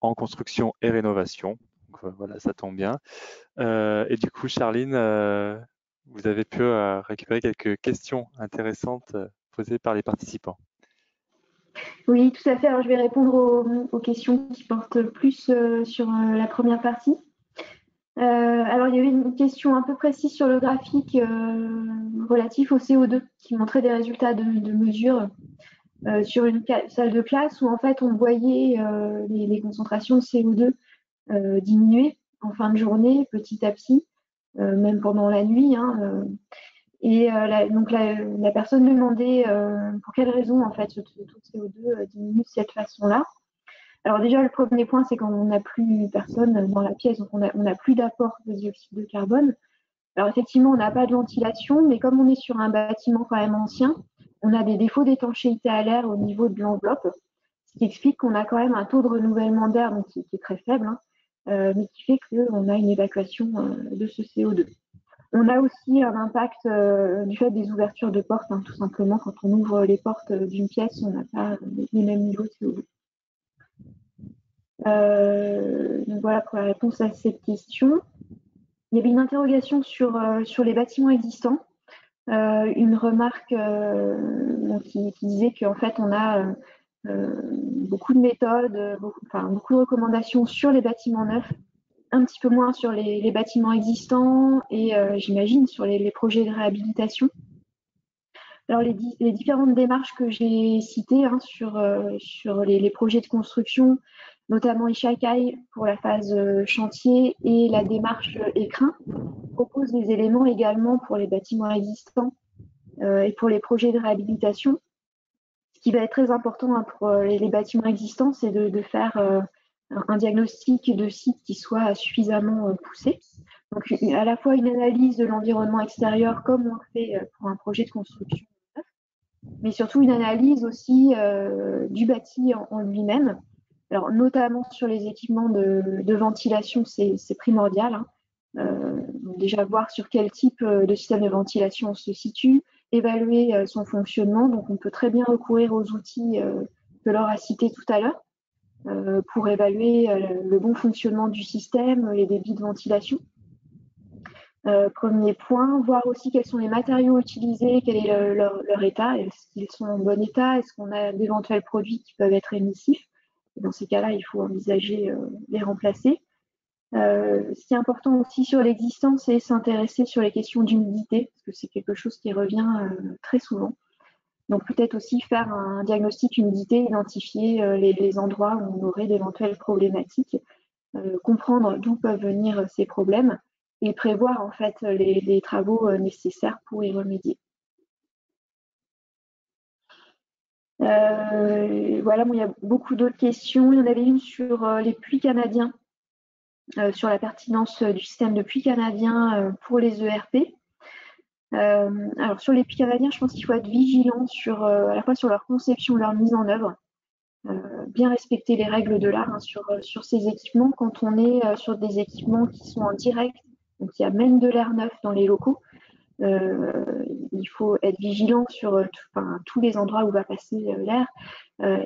en construction et rénovation. Donc, voilà, ça tombe bien. Et du coup, Charline, vous avez pu récupérer quelques questions intéressantes posées par les participants. Oui, tout à fait. Alors, je vais répondre aux questions qui portent plus sur la première partie. Alors, il y avait une question un peu précise sur le graphique relatif au CO2 qui montrait des résultats de mesure sur une salle de classe où en fait on voyait les concentrations de CO2 diminuer en fin de journée petit à petit, même pendant la nuit. Et donc la personne demandait pour quelle raison en fait ce taux de CO2 diminue de cette façon-là. Alors déjà le premier point c'est quand on n'a plus personne dans la pièce, donc on n'a plus d'apport de dioxyde de carbone. Alors effectivement on n'a pas de ventilation, mais comme on est sur un bâtiment quand même ancien, on a des défauts d'étanchéité à l'air au niveau de l'enveloppe, ce qui explique qu'on a quand même un taux de renouvellement d'air qui est très faible, mais qui fait qu'on a une évacuation de ce CO2. On a aussi un impact du fait des ouvertures de portes, tout simplement. Quand on ouvre les portes d'une pièce, on n'a pas les mêmes niveaux de CO2. Donc voilà pour la réponse à cette question. Il y avait une interrogation sur les bâtiments existants. Une remarque qui disait qu'en fait, on a beaucoup de méthodes, beaucoup de recommandations sur les bâtiments neufs, un petit peu moins sur les bâtiments existants et j'imagine sur les projets de réhabilitation. Alors les différentes démarches que j'ai citées sur les projets de construction, notamment Ishakai pour la phase chantier et la démarche écrin, proposent des éléments également pour les bâtiments existants et pour les projets de réhabilitation. Ce qui va être très important pour les bâtiments existants, c'est de faire un diagnostic de site qui soit suffisamment poussé. Donc, à la fois une analyse de l'environnement extérieur, comme on le fait pour un projet de construction, mais surtout une analyse aussi du bâti en lui-même. Alors, notamment sur les équipements de ventilation, c'est primordial. Donc déjà, voir sur quel type de système de ventilation on se situe, évaluer son fonctionnement. Donc, on peut très bien recourir aux outils que Laure a cités tout à l'heure pour évaluer le bon fonctionnement du système, les débits de ventilation. Premier point, voir aussi quels sont les matériaux utilisés, quel est leur état, est-ce qu'ils sont en bon état, est-ce qu'on a d'éventuels produits qui peuvent être émissifs. Et dans ces cas-là, il faut envisager les remplacer. Ce qui est important aussi sur l'existant, c'est s'intéresser sur les questions d'humidité, parce que c'est quelque chose qui revient très souvent. Donc peut-être aussi faire un diagnostic humidité, identifier les endroits où on aurait d'éventuelles problématiques, comprendre d'où peuvent venir ces problèmes et prévoir en fait les travaux nécessaires pour y remédier. Voilà, il y a beaucoup d'autres questions. Il y en avait une sur les puits canadiens, sur la pertinence du système de puits canadiens pour les ERP. Alors sur les puits canadiens, je pense qu'il faut être vigilant à la fois sur leur conception, leur mise en œuvre, bien respecter les règles de l'art sur ces équipements. Quand on est sur des équipements qui sont en direct, donc qui amènent de l'air neuf dans les locaux, il faut être vigilant sur tous les endroits où va passer l'air,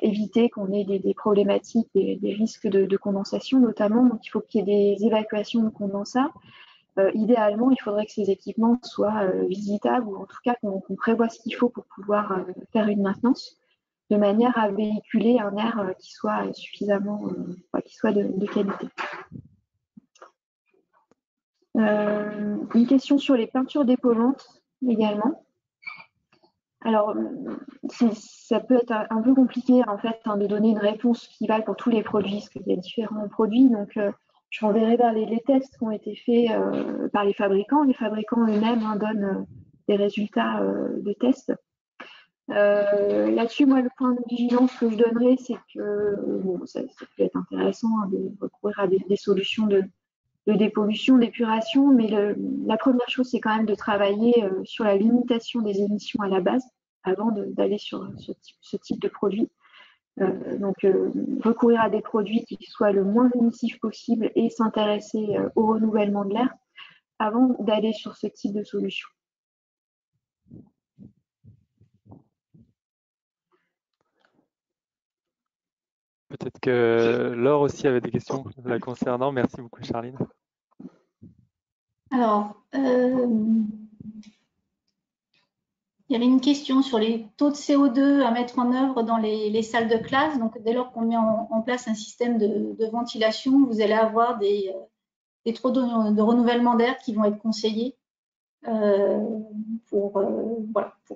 éviter qu'on ait des problématiques, des risques de condensation notamment. Donc il faut qu'il y ait des évacuations de condensat. idéalement, il faudrait que ces équipements soient visitables, ou en tout cas qu'on prévoit ce qu'il faut pour pouvoir faire une maintenance, de manière à véhiculer un air qui soit suffisamment, qui soit de qualité. Une question sur les peintures dépolluantes également. Alors, ça peut être un peu compliqué en fait de donner une réponse qui vaille pour tous les produits, parce qu'il y a différents produits. Donc, je renverrai vers les tests qui ont été faits par les fabricants. Les fabricants eux-mêmes donnent des résultats de tests. Là-dessus, moi, le point de vigilance que je donnerais, c'est que bon, ça peut être intéressant de recourir à des solutions de dépollution, d'épuration, mais la première chose, c'est quand même de travailler sur la limitation des émissions à la base avant d'aller sur ce type de produit. Donc, recourir à des produits qui soient le moins émissifs possible et s'intéresser au renouvellement de l'air avant d'aller sur ce type de solution. Peut-être que Laure aussi avait des questions la concernant. Merci beaucoup, Charline. Alors, il y avait une question sur les taux de CO2 à mettre en œuvre dans les salles de classe. Donc, dès lors qu'on met en place un système de ventilation, vous allez avoir des taux de renouvellement d'air qui vont être conseillés pour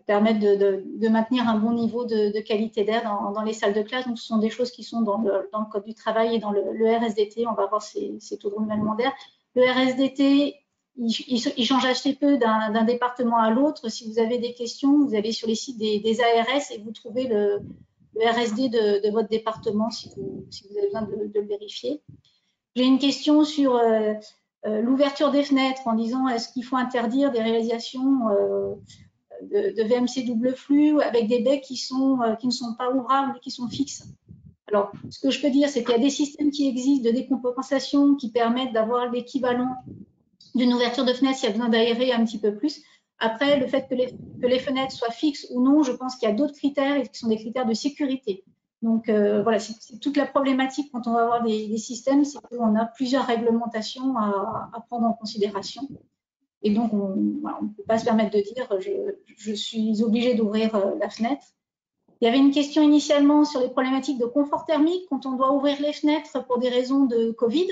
permettre de maintenir un bon niveau de qualité d'air dans les salles de classe. Donc, ce sont des choses qui sont dans le Code du travail et dans le RSDT. On va voir ces taux de renouvellement d'air. Le RSDT, il change assez peu d'un département à l'autre. Si vous avez des questions, vous allez sur les sites des ARS et vous trouvez le RSD de votre département si vous avez besoin de le vérifier. J'ai une question sur l'ouverture des fenêtres en disant est-ce qu'il faut interdire des réalisations de VMC double flux avec des baies qui ne sont pas ouvrables, qui sont fixes. Alors, ce que je peux dire, c'est qu'il y a des systèmes qui existent de décompensation qui permettent d'avoir l'équivalent d'une ouverture de fenêtre s'il y a besoin d'aérer un petit peu plus. Après, le fait que les fenêtres soient fixes ou non, je pense qu'il y a d'autres critères qui sont des critères de sécurité. Donc, voilà, c'est toute la problématique quand on va avoir des systèmes, c'est qu'on a plusieurs réglementations à prendre en considération. Et donc, on ne peut pas se permettre de dire je suis obligée d'ouvrir la fenêtre. Il y avait une question initialement sur les problématiques de confort thermique quand on doit ouvrir les fenêtres pour des raisons de Covid.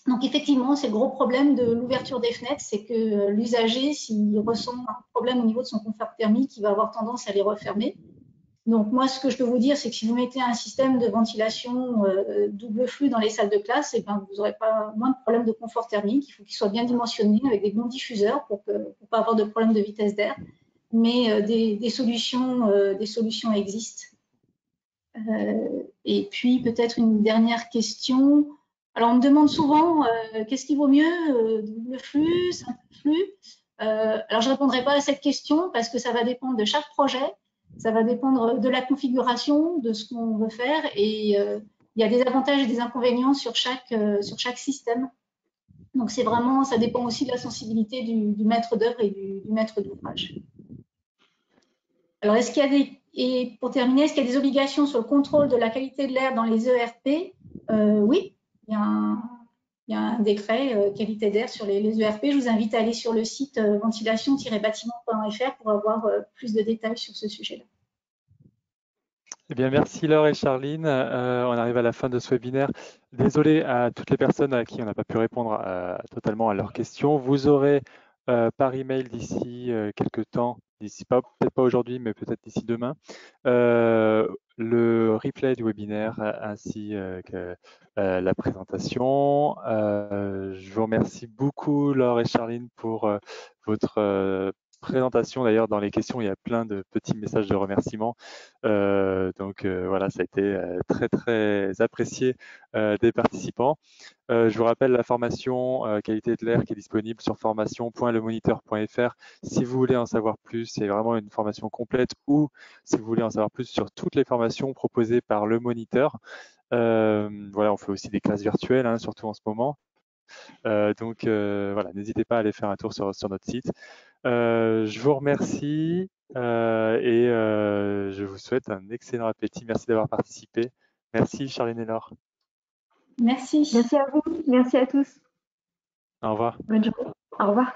Donc, effectivement, c'est le gros problème de l'ouverture des fenêtres, c'est que l'usager, s'il ressent un problème au niveau de son confort thermique, il va avoir tendance à les refermer. Donc, moi, ce que je peux vous dire, c'est que si vous mettez un système de ventilation double flux dans les salles de classe, eh ben, vous n'aurez pas moins de problèmes de confort thermique. Il faut qu'il soit bien dimensionné avec des bons diffuseurs pour ne pas avoir de problème de vitesse d'air. Mais des solutions existent. Et puis, peut-être une dernière question. Alors, on me demande souvent, qu'est-ce qui vaut mieux, double flux, simple flux? Alors, je ne répondrai pas à cette question parce que ça va dépendre de chaque projet. Ça va dépendre de la configuration, de ce qu'on veut faire. Et il y a des avantages et des inconvénients sur chaque système. Donc, c'est vraiment, ça dépend aussi de la sensibilité du maître d'œuvre et du maître d'ouvrage. Alors, est-ce qu'il y a et pour terminer, est-ce qu'il y a des obligations sur le contrôle de la qualité de l'air dans les ERP? Oui, il y a un décret qualité d'air sur les ERP. Je vous invite à aller sur le site ventilation-bâtiment.fr pour avoir plus de détails sur ce sujet-là. Eh bien, merci Laure et Charline. On arrive à la fin de ce webinaire. Désolé à toutes les personnes à qui on n'a pas pu répondre totalement à leurs questions. Vous aurez par email d'ici quelques temps, peut-être pas aujourd'hui, mais peut-être d'ici demain, le replay du webinaire ainsi que la présentation. Je vous remercie beaucoup Laure et Charline pour votre présentation. D'ailleurs, dans les questions, il y a plein de petits messages de remerciements. Donc voilà, ça a été très très apprécié des participants. Je vous rappelle la formation qualité de l'air qui est disponible sur formation.lemoniteur.fr. Si vous voulez en savoir plus, c'est vraiment une formation complète, ou si vous voulez en savoir plus sur toutes les formations proposées par le moniteur. Voilà, on fait aussi des classes virtuelles, hein, surtout en ce moment. Donc voilà, n'hésitez pas à aller faire un tour sur notre site. Je vous remercie et je vous souhaite un excellent appétit. Merci d'avoir participé. Merci Charline et Laure. Merci. Merci à vous. Merci à tous. Au revoir. Bonne journée. Au revoir.